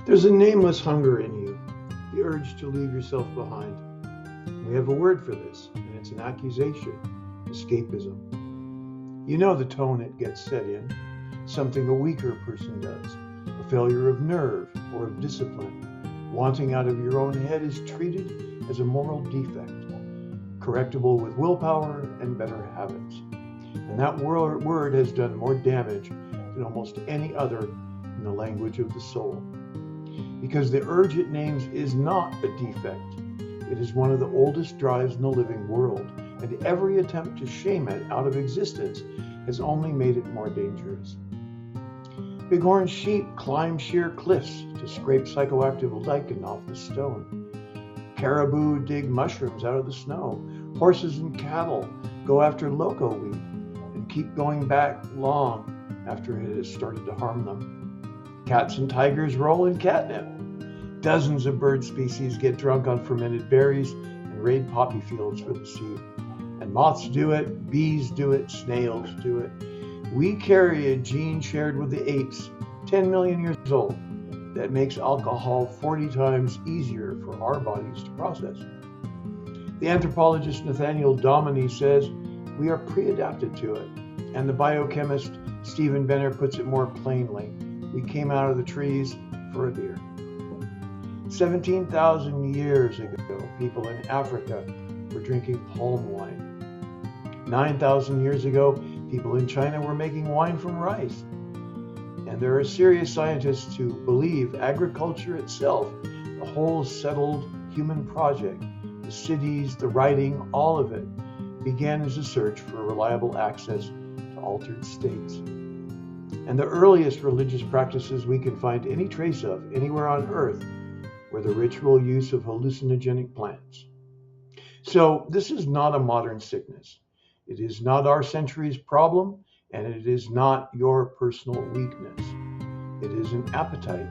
There's a nameless hunger in you, the urge to leave yourself behind. We have a word for this, and it's an accusation, escapism. You know the tone it gets set in, something a weaker person does, a failure of nerve or of discipline. Wanting out of your own head is treated as a moral defect, correctable with willpower and better habits. And that word has done more damage than almost any other in the language of the soul. Because the urge it names is not a defect. It is one of the oldest drives in the living world, and every attempt to shame it out of existence has only made it more dangerous. Bighorn sheep climb sheer cliffs to scrape psychoactive lichen off the stone. Caribou dig mushrooms out of the snow. Horses and cattle go after loco weed and keep going back long after it has started to harm them. Cats and tigers roll in catnip. Dozens of bird species get drunk on fermented berries and raid poppy fields for the seed. And moths do it, bees do it, snails do it. We carry a gene shared with the apes, 10 million years old, that makes alcohol 40 times easier for our bodies to process. The anthropologist Nathaniel Dominy says we are pre-adapted to it, and the biochemist Stephen Benner puts it more plainly. We came out of the trees for a beer. 17,000 years ago, people in Africa were drinking palm wine. 9,000 years ago, people in China were making wine from rice. And there are serious scientists who believe agriculture itself, the whole settled human project, the cities, the writing, all of it, began as a search for reliable access to altered states. And the earliest religious practices we can find any trace of anywhere on earth were the ritual use of hallucinogenic plants. So this is not a modern sickness. It is not our century's problem, and it is not your personal weakness. It is an appetite,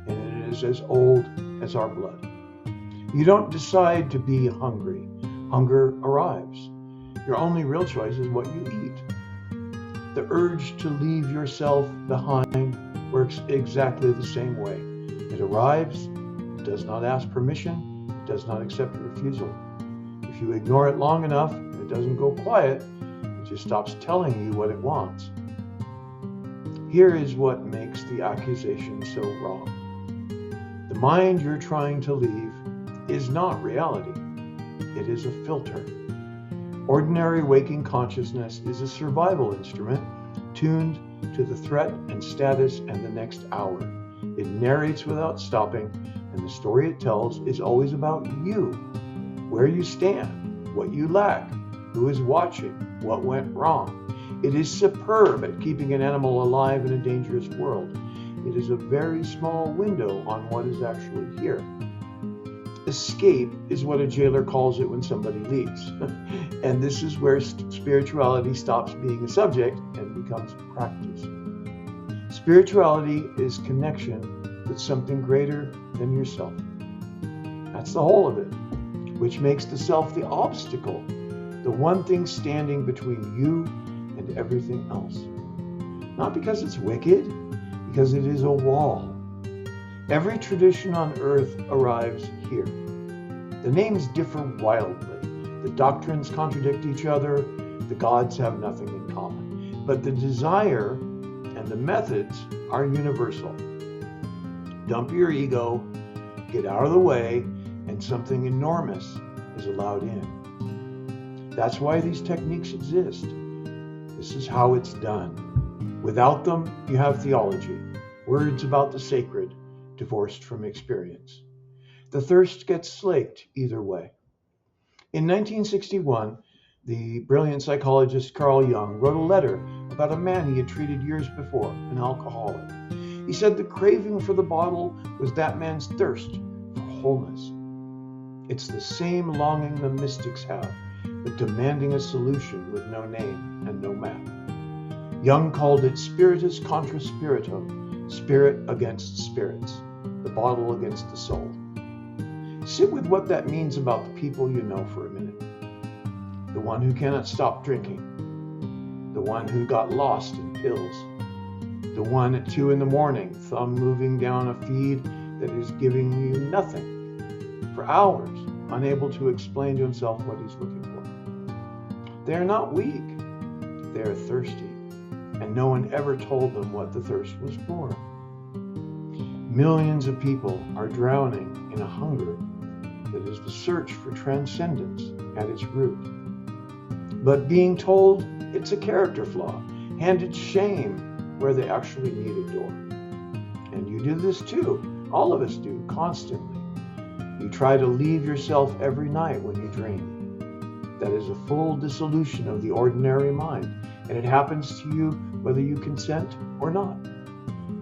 and it is as old as our blood. You don't decide to be hungry. Hunger arrives. Your only real choice is what you eat. The urge to leave yourself behind works exactly the same way. It arrives, it does not ask permission, it does not accept refusal. If you ignore it long enough, it doesn't go quiet, it just stops telling you what it wants. Here is what makes the accusation so wrong. The mind you're trying to leave is not reality. It is a filter. Ordinary waking consciousness is a survival instrument tuned to the threat and status and the next hour. It narrates without stopping, and the story it tells is always about you, where you stand, what you lack, who is watching, what went wrong. It is superb at keeping an animal alive in a dangerous world. It is a very small window on what is actually here. Escape is what a jailer calls it when somebody leaves. And this is where spirituality stops being a subject and becomes practice. Spirituality is connection with something greater than yourself. That's the whole of it, which makes the self the obstacle, the one thing standing between you and everything else. Not because it's wicked, because it is a wall. Every tradition on earth arrives here. The names differ wildly. The doctrines contradict each other. The gods have nothing in common. But the desire and the methods are universal. Dump your ego, get out of the way, and something enormous is allowed in. That's why these techniques exist. This is how it's done. Without them, you have theology, words about the sacred, divorced from experience. The thirst gets slaked either way. In 1961, the brilliant psychologist Carl Jung wrote a letter about a man he had treated years before, an alcoholic. He said the craving for the bottle was that man's thirst for wholeness. It's the same longing the mystics have, but demanding a solution with no name and no map. Jung called it spiritus contra spiritum, spirit against spirits, the bottle against the soul. Sit with what that means about the people you know for a minute. The one who cannot stop drinking. The one who got lost in pills. The one at 2 a.m, thumb moving down a feed that is giving you nothing for hours, unable to explain to himself what he's looking for. They are not weak, they are thirsty, and no one ever told them what the thirst was for. Millions of people are drowning in a hunger that is the search for transcendence at its root. But being told it's a character flaw, handed shame where they actually need a door. And you do this too. All of us do, constantly. You try to leave yourself every night when you dream. That is a full dissolution of the ordinary mind, and it happens to you whether you consent or not.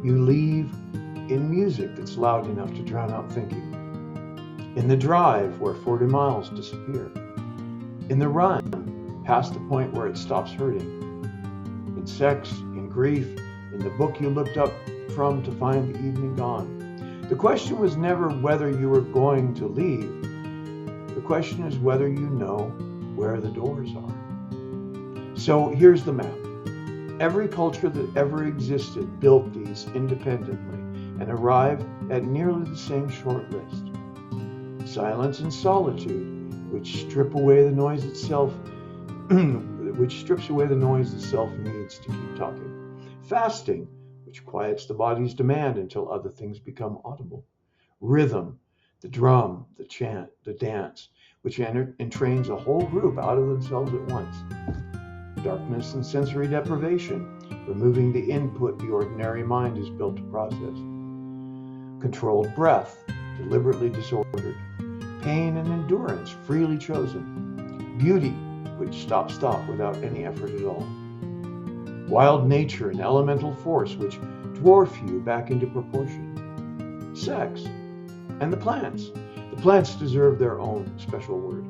You leave in music that's loud enough to drown out thinking. In the drive where 40 miles disappear. In the run past the point where it stops hurting. In sex, in grief, in the book you looked up from to find the evening gone. The question was never whether you were going to leave. The question is whether you know where the doors are. So here's the map. Every culture that ever existed built these independently and arrived at nearly the same short list. Silence and solitude, which strip away the noise itself, which strips away the noise the self needs to keep talking. Fasting, which quiets the body's demand until other things become audible. Rhythm, the drum, the chant, the dance, which entrains a whole group out of themselves at once. Darkness and sensory deprivation, removing the input the ordinary mind is built to process. Controlled breath, deliberately disordered. Pain and endurance, freely chosen. Beauty, which stops thought without any effort at all. Wild nature and elemental force, which dwarf you back into proportion. Sex, and the plants. The plants deserve their own special word.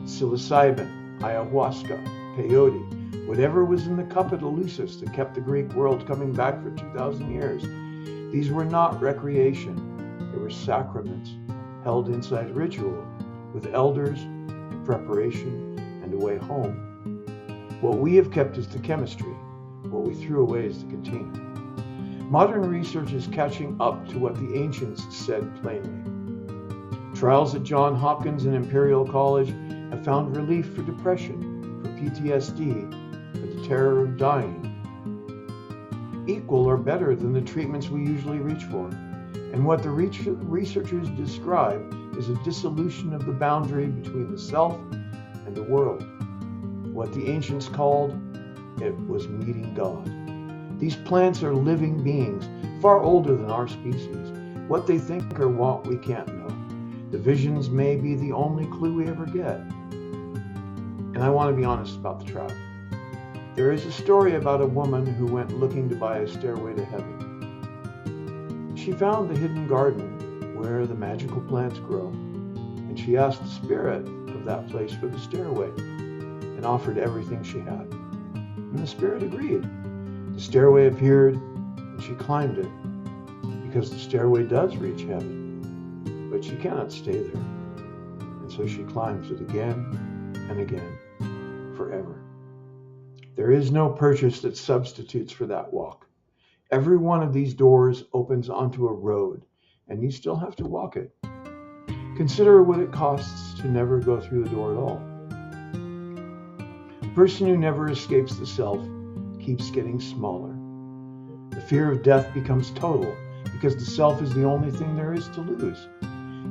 Psilocybin, ayahuasca, peyote, whatever was in the cup at Eleusis that kept the Greek world coming back for 2,000 years. These were not recreation, they were sacraments held inside ritual with elders and preparation and a way home. What we have kept is the chemistry, what we threw away is the container. Modern research is catching up to what the ancients said plainly. Trials at Johns Hopkins and Imperial College have found relief for depression, for PTSD, for the terror of dying, equal or better than the treatments we usually reach for. And what the researchers describe is a dissolution of the boundary between the self and the world. What the ancients called, it was meeting God. These plants are living beings, far older than our species. What they think or want, we can't know. The visions may be the only clue we ever get. And I want to be honest about the trap. There is a story about a woman who went looking to buy a stairway to heaven. She found the hidden garden where the magical plants grow, and she asked the spirit of that place for the stairway and offered everything she had. And the spirit agreed. The stairway appeared, and she climbed it, because the stairway does reach heaven, but she cannot stay there. And so she climbs it again and again, forever. There is no purchase that substitutes for that walk. Every one of these doors opens onto a road, and you still have to walk it. Consider what it costs to never go through the door at all. A person who never escapes the self keeps getting smaller. The fear of death becomes total, because the self is the only thing there is to lose.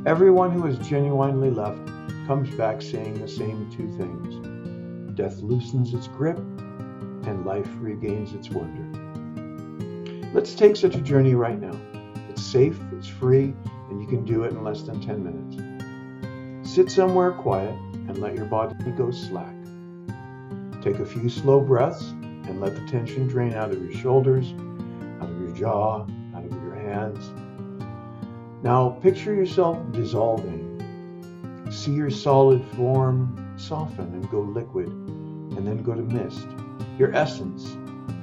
Everyone who has genuinely left comes back saying the same two things. Death loosens its grip, and life regains its wonder. Let's take such a journey right now. It's safe, it's free, and you can do it in less than 10 minutes. Sit somewhere quiet and let your body go slack. Take a few slow breaths and let the tension drain out of your shoulders, out of your jaw, out of your hands. Now picture yourself dissolving. See your solid form soften and go liquid, and then go to mist, your essence,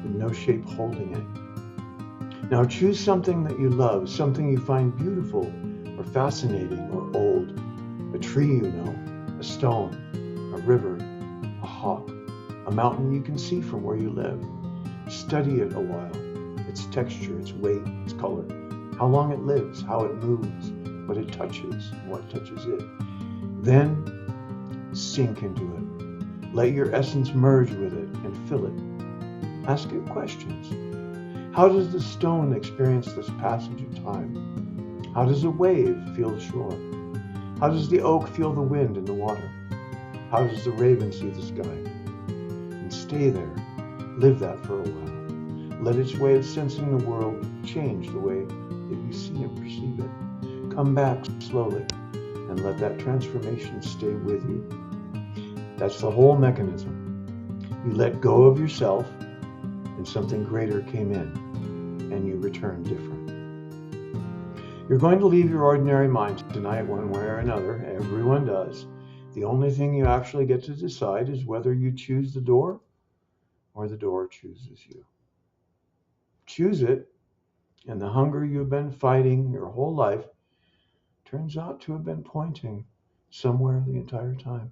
with no shape holding it. Now choose something that you love, something you find beautiful or fascinating or old. A tree you know, a stone, a river, a hawk, a mountain you can see from where you live. Study it a while, its texture, its weight, its color, how long it lives, how it moves, what it touches, and what touches it. Then sink into it. Let your essence merge with it and fill it. Ask it questions. How does the stone experience this passage of time? How does a wave feel the shore? How does the oak feel the wind and the water? How does the raven see the sky? And stay there. Live that for a while. Let its way of sensing the world change the way that you see and perceive it. Come back slowly and let that transformation stay with you. That's the whole mechanism. You let go of yourself and something greater came in and you return different. You're going to leave your ordinary mind tonight one way or another. Everyone does. The only thing you actually get to decide is whether you choose the door or the door chooses you. Choose it, and the hunger you've been fighting your whole life turns out to have been pointing somewhere the entire time.